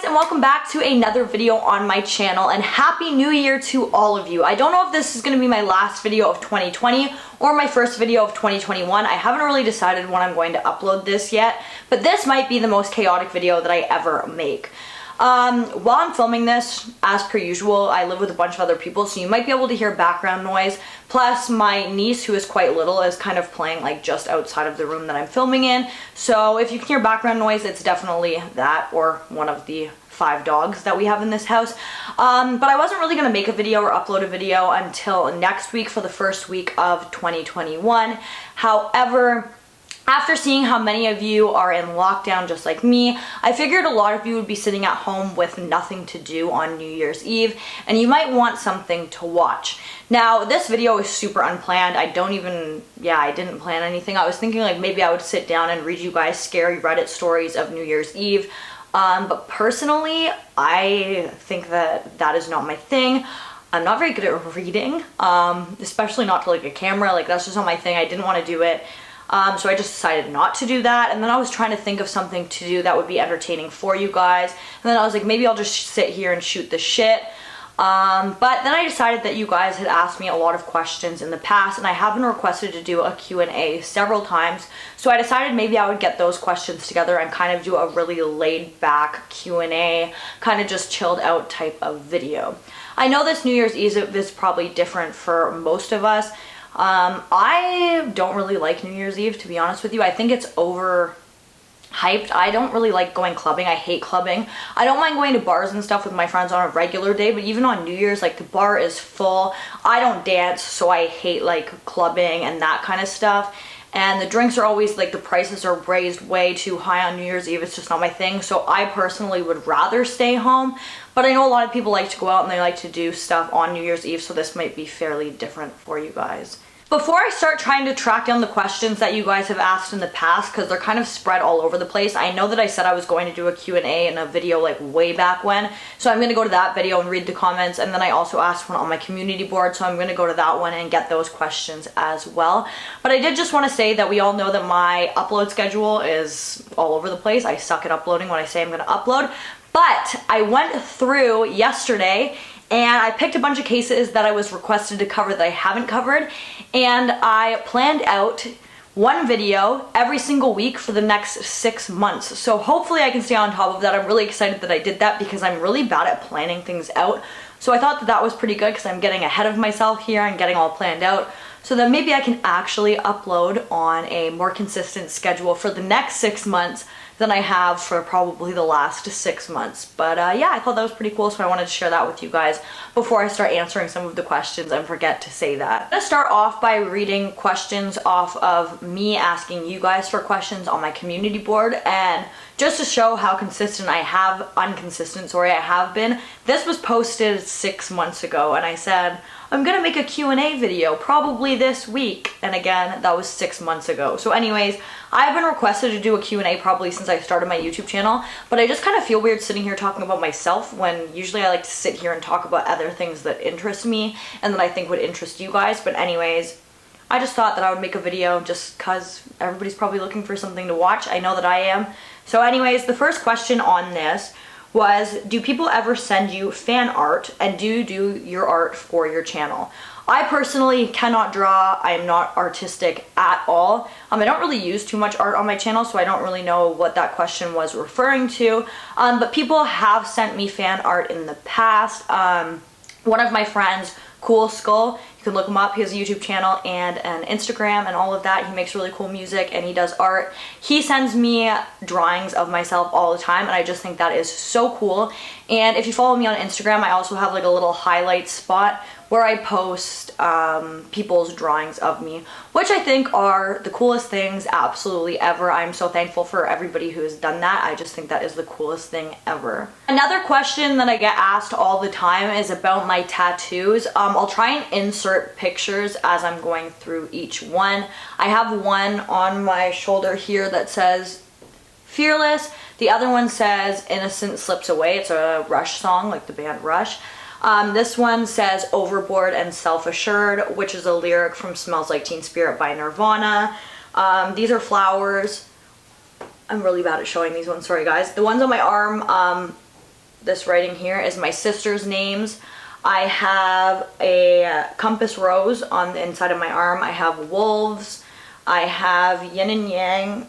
guys, and welcome back to another video on my channel, and happy new year to all of you. I don't know if this is going to be my last video of 2020 or my first video of 2021. I haven't really decided when I'm going to upload this yet, but this might be the most chaotic video that I ever make. While I'm filming this, as per usual, I live with a bunch of other people, so you might be able to hear background noise. Plus, my niece, who is quite little, is kind of playing like just outside of the room that I'm filming in. So if you can hear background noise, it's definitely that or one of the 5 dogs that we have in this house. But I wasn't really going to make a video or upload a video until next week for the first week of 2021. However, after seeing how many of you are in lockdown just like me, I figured a lot of you would be sitting at home with nothing to do on New Year's Eve, and you might want something to watch. Now, this video is super unplanned. I didn't plan anything. I was thinking like maybe I would sit down and read you guys scary Reddit stories of New Year's Eve. But personally, I think that is not my thing. I'm not very good at reading, especially not to like a camera. Like, that's just not my thing. I didn't want to do it. So I just decided not to do that, and then I was trying to think of something to do that would be entertaining for you guys, and then I was like, maybe I'll just sit here and shoot the shit. But then I decided that you guys had asked me a lot of questions in the past, and I have been requested to do a Q&A several times, so I decided maybe I would get those questions together and kind of do a really laid back Q&A, kind of just chilled out type of video. I know this New Year's Eve is probably different for most of us. I don't really like New Year's Eve, to be honest with you. I think it's overhyped. I don't really like going clubbing. I hate clubbing. I don't mind going to bars and stuff with my friends on a regular day, but even on New Year's, like, the bar is full. I don't dance, so I hate like clubbing and that kind of stuff. And the drinks are always like, the prices are raised way too high on New Year's Eve. It's just not my thing. So I personally would rather stay home. But I know a lot of people like to go out and they like to do stuff on New Year's Eve. So this might be fairly different for you guys. Before I start trying to track down the questions that you guys have asked in the past, because they're kind of spread all over the place, I know that I said I was going to do a Q&A in a video like way back when, so I'm going to go to that video and read the comments, and then I also asked one on my community board, so I'm going to go to that one and get those questions as well. But I did just want to say that we all know that my upload schedule is all over the place. I suck at uploading when I say I'm going to upload, but I went through yesterday and I picked a bunch of cases that I was requested to cover that I haven't covered, and I planned out one video every single week for the next 6 months. So hopefully I can stay on top of that. I'm really excited that I did that because I'm really bad at planning things out. So I thought that that was pretty good because I'm getting ahead of myself here and getting all planned out, so that maybe I can actually upload on a more consistent schedule for the next 6 months than I have for probably the last 6 months. But yeah, I thought that was pretty cool, so I wanted to share that with you guys before I start answering some of the questions and forget to say that. I'm gonna start off by reading questions off of me asking you guys for questions on my community board, and just to show how consistent I have been, this was posted 6 months ago, and I said, I'm gonna make a Q&A video probably this week, and again, that was 6 months ago. So anyways, I've been requested to do a Q&A probably since I started my YouTube channel, but I just kind of feel weird sitting here talking about myself when usually I like to sit here and talk about other things that interest me and that I think would interest you guys. But anyways, I just thought that I would make a video just because everybody's probably looking for something to watch. I know that I am. So anyways, the first question on this was, do people ever send you fan art, and do you do your art for your channel? I personally cannot draw. I am not artistic at all. I don't really use too much art on my channel, so I don't really know what that question was referring to. But people have sent me fan art in the past. One of my friends, Cool Skull, you can look him up. He has a YouTube channel and an Instagram and all of that. He makes really cool music and he does art. He sends me drawings of myself all the time, and I just think that is so cool. And if you follow me on Instagram, I also have like a little highlight spot where I post people's drawings of me, which I think are the coolest things absolutely ever. I'm so thankful for everybody who has done that. I just think that is the coolest thing ever. Another question that I get asked all the time is about my tattoos. I'll try and insert pictures as I'm going through each one. I have one on my shoulder here that says Fearless. The other one says Innocent Slips Away. It's a Rush song, like the band Rush. This one says Overboard and Self-Assured, which is a lyric from Smells Like Teen Spirit by Nirvana. These are flowers. I'm really bad at showing these ones, sorry guys. The ones on my arm, this writing here is my sister's names. I have a compass rose on the inside of my arm. I have wolves. I have yin and yang,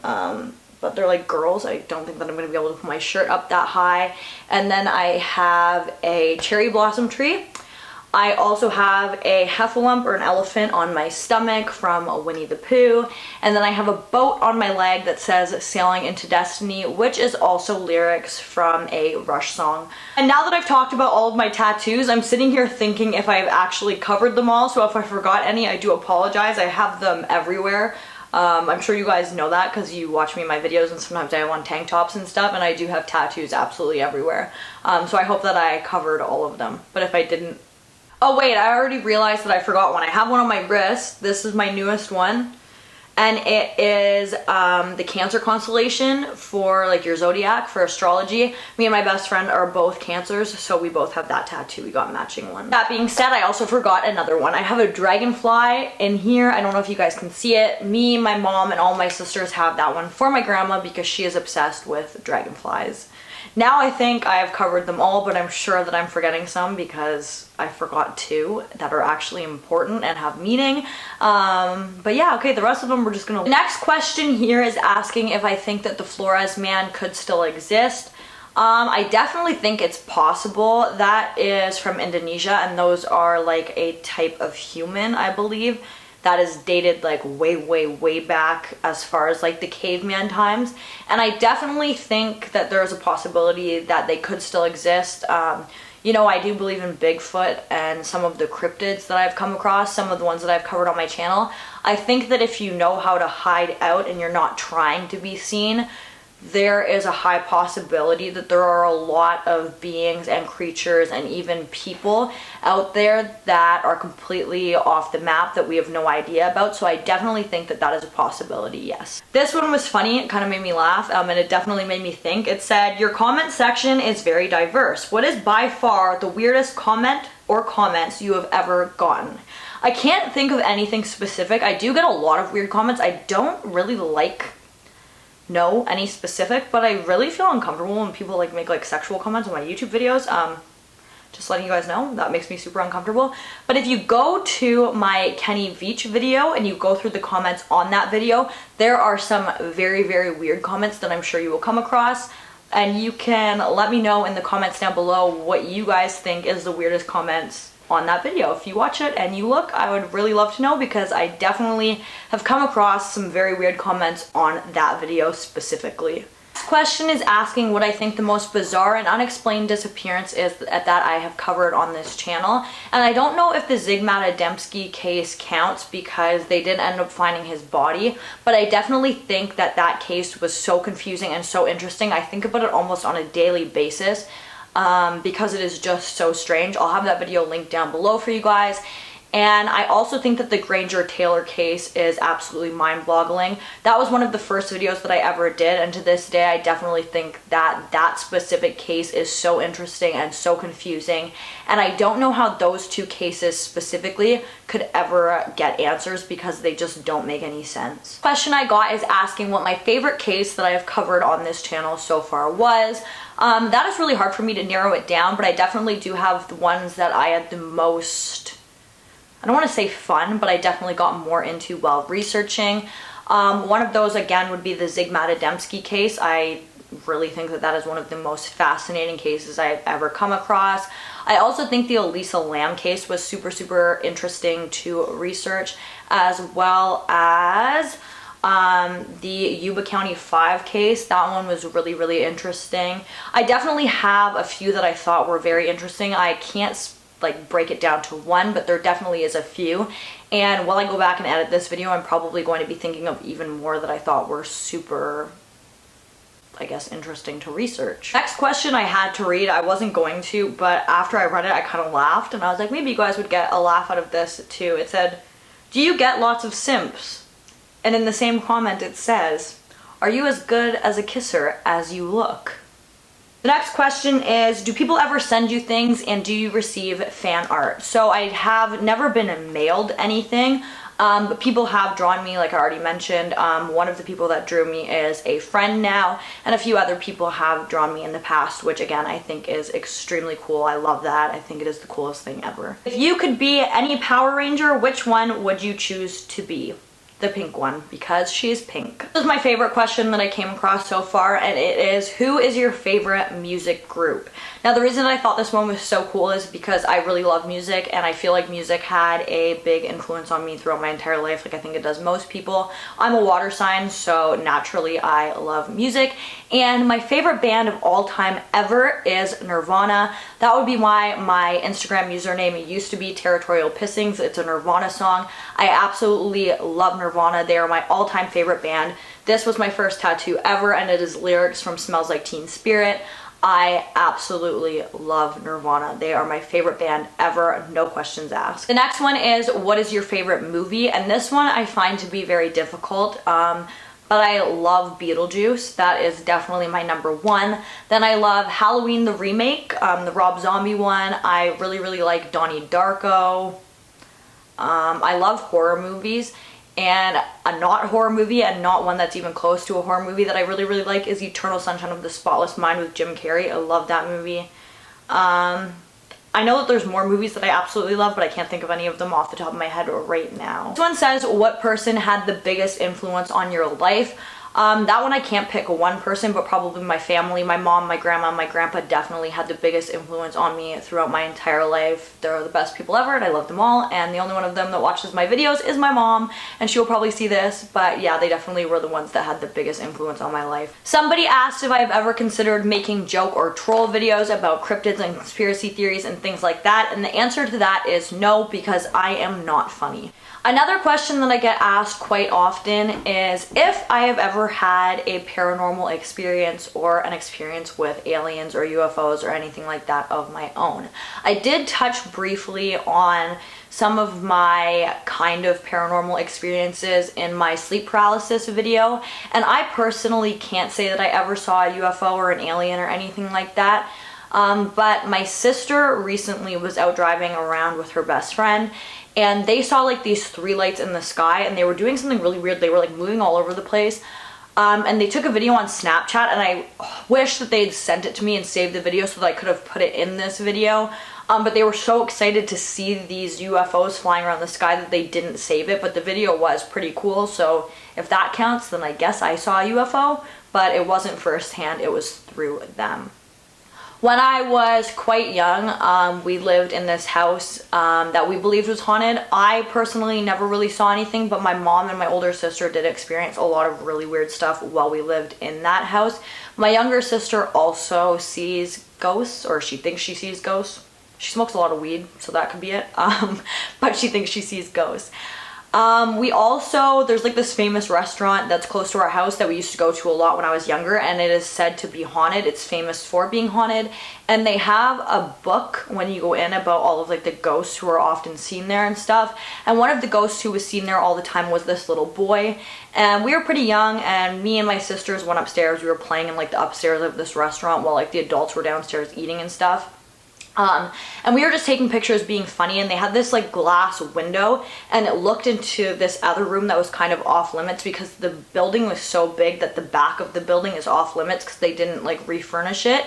but they're like girls. I don't think that I'm going to be able to put my shirt up that high. And then I have a cherry blossom tree. I also have a heffalump or an elephant on my stomach from Winnie the Pooh. And then I have a boat on my leg that says Sailing into Destiny, which is also lyrics from a Rush song. And now that I've talked about all of my tattoos, I'm sitting here thinking if I've actually covered them all. So if I forgot any, I do apologize. I have them everywhere. I'm sure you guys know that because you watch me in my videos, and sometimes I have on tank tops and stuff, and I do have tattoos absolutely everywhere. So I hope that I covered all of them. But if I didn't, oh wait, I already realized that I forgot one. I have one on my wrist. This is my newest one. And it is the Cancer constellation for like your zodiac, for astrology. Me and my best friend are both Cancers, so we both have that tattoo. We got matching one. That being said, I also forgot another one. I have a dragonfly in here. I don't know if you guys can see it. Me, my mom, and all my sisters have that one for my grandma because she is obsessed with dragonflies. Now I think I have covered them all, but I'm sure that I'm forgetting some because I forgot two that are actually important and have meaning. But yeah, okay, the rest of them we're just gonna... The next question here is asking if I think that the Flores Man could still exist. I definitely think it's possible. That is from Indonesia, and those are like a type of human, I believe, that is dated like way back as far as like the caveman times. And I definitely think that there's a possibility that they could still exist. You know, I do believe in Bigfoot and some of the cryptids that I've come across, some of the ones that I've covered on my channel. I think that if you know how to hide out and you're not trying to be seen, there is a high possibility that there are a lot of beings and creatures and even people out there that are completely off the map that we have no idea about. So I definitely think that that is a possibility, yes. This one was funny. It kind of made me laugh, and it definitely made me think. It said, your comment section is very diverse. What is by far the weirdest comment or comments you have ever gotten? I can't think of anything specific. I do get a lot of weird comments. I don't really know any specific, but I really feel uncomfortable when people like make like sexual comments on my YouTube videos. Just letting you guys know, that makes me super uncomfortable. But if you go to my Kenny Veach video and you go through the comments on that video, there are some very weird comments that I'm sure you will come across. And you can let me know in the comments down below what you guys think is the weirdest comments on that video. If you watch it and you look, I would really love to know, because I definitely have come across some very weird comments on that video specifically. This question is asking what I think the most bizarre and unexplained disappearance is that I have covered on this channel. And I don't know if the Zygmunt Adamski case counts because they did end up finding his body, but I definitely think that that case was so confusing and so interesting. I think about it almost on a daily basis. Because it is just so strange. I'll have that video linked down below for you guys. And I also think that the Granger Taylor case is absolutely mind-boggling. That was one of the first videos that I ever did, and to this day I definitely think that that specific case is so interesting and so confusing. And I don't know how those two cases specifically could ever get answers because they just don't make any sense. The question I got is asking what my favorite case that I have covered on this channel so far was. That is really hard for me to narrow it down, but I definitely do have the ones that I had the most, I don't want to say fun, but I definitely got more into while researching. One of those again would be the Zygmunt Adamski case. I really think that that is one of the most fascinating cases I've ever come across. I also think the Elisa Lam case was super interesting to research, as well as the Yuba County 5 case. That one was really interesting. I definitely have a few that I thought were very interesting. I can't like break it down to one, but there definitely is a few. And while I go back and edit this video, I'm probably going to be thinking of even more that I thought were super, I guess, interesting to research. Next question I had to read. I wasn't going to, but after I read it, I kind of laughed, and I was like, maybe you guys would get a laugh out of this too. It said, do you get lots of simps? And in the same comment it says, are you as good as a kisser as you look? The next question is, do people ever send you things and do you receive fan art? So I have never been mailed anything, but people have drawn me, like I already mentioned. One of the people that drew me is a friend now, and a few other people have drawn me in the past, which again, I think is extremely cool. I love that. I think it is the coolest thing ever. If you could be any Power Ranger, which one would you choose to be? The pink one, because she's pink. This is my favorite question that I came across so far, and it is, who is your favorite music group? Now, the reason I thought this one was so cool is because I really love music, and I feel like music had a big influence on me throughout my entire life, like I think it does most people. I'm a water sign, so naturally I love music, and my favorite band of all time ever is Nirvana. That would be why my Instagram username used to be Territorial Pissings. It's a Nirvana song. I absolutely love Nirvana. They are my all-time favorite band. This was my first tattoo ever, and it is lyrics from Smells Like Teen Spirit. I absolutely love Nirvana. They are my favorite band ever, no questions asked. The next one is, what is your favorite movie? And this one I find to be very difficult, but I love Beetlejuice. That is definitely my number one. Then I love Halloween the remake, the Rob Zombie one. I really like Donnie Darko. I love horror movies. And a not horror movie, and not one that's even close to a horror movie that I really like, is Eternal Sunshine of the Spotless Mind with Jim Carrey. I love that movie. I know that there's more movies that I absolutely love, but I can't think of any of them off the top of my head right now. This one says, what person had the biggest influence on your life? That one I can't pick one person, but probably my family. My mom, my grandma, my grandpa definitely had the biggest influence on me throughout my entire life. They're the best people ever, and I love them all, and the only one of them that watches my videos is my mom, and she will probably see this, but yeah, they definitely were the ones that had the biggest influence on my life. Somebody asked if I've ever considered making joke or troll videos about cryptids and conspiracy theories and things like that, and the answer to that is no, because I am not funny. Another question that I get asked quite often is if I have ever had a paranormal experience or an experience with aliens or UFOs or anything like that of my own. I did touch briefly on some of my kind of paranormal experiences in my sleep paralysis video, and I personally can't say that I ever saw a UFO or an alien or anything like that. But my sister recently was out driving around with her best friend, and they saw like these three lights in the sky, and they were doing something really weird. They were like moving all over the place. And they took a video on Snapchat, and I wish that they'd sent it to me and saved the video so that I could have put it in this video. But they were so excited to see these UFOs flying around the sky that they didn't save it, but the video was pretty cool. So if that counts, then I guess I saw a UFO, but it wasn't firsthand, it was through them. When I was quite young, we lived in this house that we believed was haunted. I personally never really saw anything, but my mom and my older sister did experience a lot of really weird stuff while we lived in that house. My younger sister also sees ghosts, or she thinks she sees ghosts. She smokes a lot of weed, so that could be it, but she thinks she sees ghosts. There's like this famous restaurant that's close to our house that we used to go to a lot when I was younger, and it is said to be haunted. It's famous for being haunted, and they have a book when you go in about all of like the ghosts who are often seen there and stuff. And one of the ghosts who was seen there all the time was this little boy, and we were pretty young, and me and my sisters went upstairs. We were playing in like the upstairs of this restaurant while like the adults were downstairs eating and stuff. And we were just taking pictures being funny, and they had this like glass window, and it looked into this other room that was kind of off limits because the building was so big that the back of the building is off limits because they didn't like refurnish it.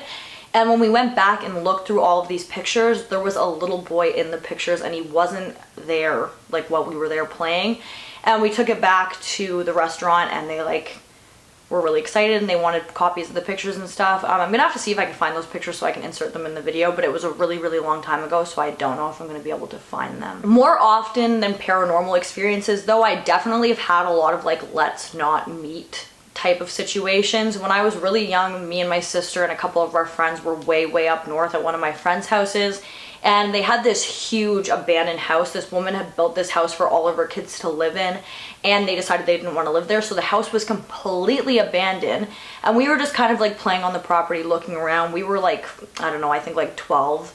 And when we went back and looked through all of these pictures, there was a little boy in the pictures, and he wasn't there like while we were there playing. And we took it back to the restaurant, and they like were really excited, and they wanted copies of the pictures and stuff. I'm gonna have to see if I can find those pictures so I can insert them in the video, but it was a really long time ago, so I don't know if I'm gonna be able to find them. More often than paranormal experiences, though, I definitely have had a lot of like let's not meet type of situations. When I was really young, me and my sister and a couple of our friends were way up north at one of my friends' houses, and they had this huge abandoned house. This woman had built this house for all of her kids to live in, and they decided they didn't want to live there, so the house was completely abandoned, and we were just kind of like playing on the property looking around. We were like, I don't know, I think like 12,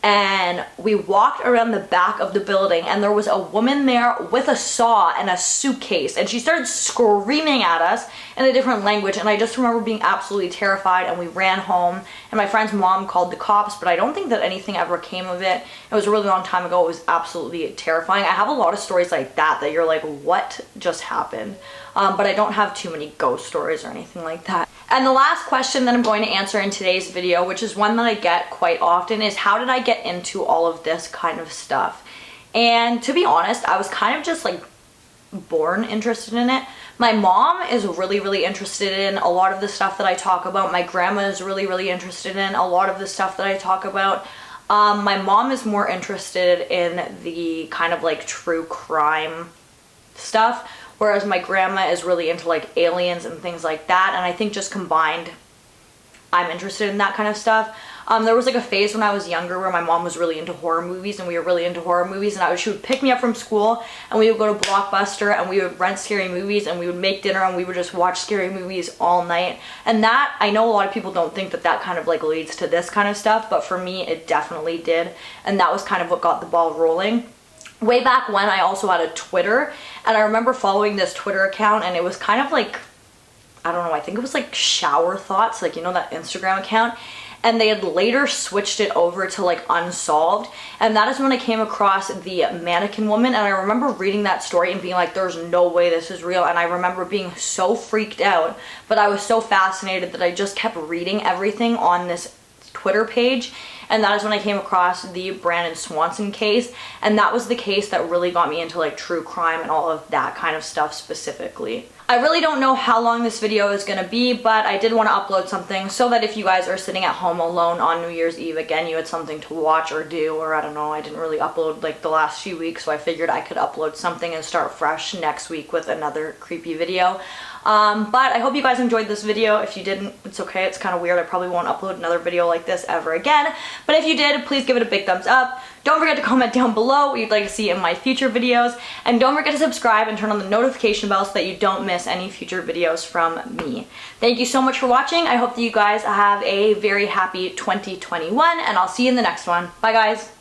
and we walked around the back of the building, and there was a woman there with a saw and a suitcase, and she started screaming at us in a different language, and I just remember being absolutely terrified, and we ran home, and my friend's mom called the cops, but I don't think that anything ever came of it. It was a really long time ago. It was absolutely terrifying. I have a lot of stories like that you're like, what just happened? But I don't have too many ghost stories or anything like that. And the last question that I'm going to answer in today's video, which is one that I get quite often, is how did I get into all of this kind of stuff? And to be honest, I was kind of just like born interested in it. My mom is really interested in a lot of the stuff that I talk about. My grandma is really interested in a lot of the stuff that I talk about. My mom is more interested in the kind of like true crime stuff, whereas my grandma is really into like aliens and things like that, and I think just combined I'm interested in that kind of stuff. There was like a phase when I was younger where my mom was really into horror movies, and we were really into horror movies, and she would pick me up from school and we would go to Blockbuster and we would rent scary movies and we would make dinner and we would just watch scary movies all night. And that, I know a lot of people don't think that kind of like leads to this kind of stuff, but for me it definitely did, and that was kind of what got the ball rolling. Way back when, I also had a Twitter, and I remember following this Twitter account, and it was kind of like, I don't know, I think it was like Shower Thoughts, like, you know, that Instagram account, and they had later switched it over to like Unsolved, and that is when I came across the mannequin woman, and I remember reading that story and being like, there's no way this is real, and I remember being so freaked out, but I was so fascinated that I just kept reading everything on this Twitter page. And that is when I came across the Brandon Swanson case, and that was the case that really got me into like true crime and all of that kind of stuff specifically. I really don't know how long this video is going to be, but I did want to upload something so that if you guys are sitting at home alone on New Year's Eve, again, you had something to watch or do, or I don't know, I didn't really upload like the last few weeks, so I figured I could upload something and start fresh next week with another creepy video. But I hope you guys enjoyed this video. If you didn't, it's okay. It's kind of weird. I probably won't upload another video like this ever again. But if you did, please give it a big thumbs up. Don't forget to comment down below what you'd like to see in my future videos. And don't forget to subscribe and turn on the notification bell so that you don't miss any future videos from me. Thank you so much for watching. I hope that you guys have a very happy 2021, and I'll see you in the next one. Bye, guys.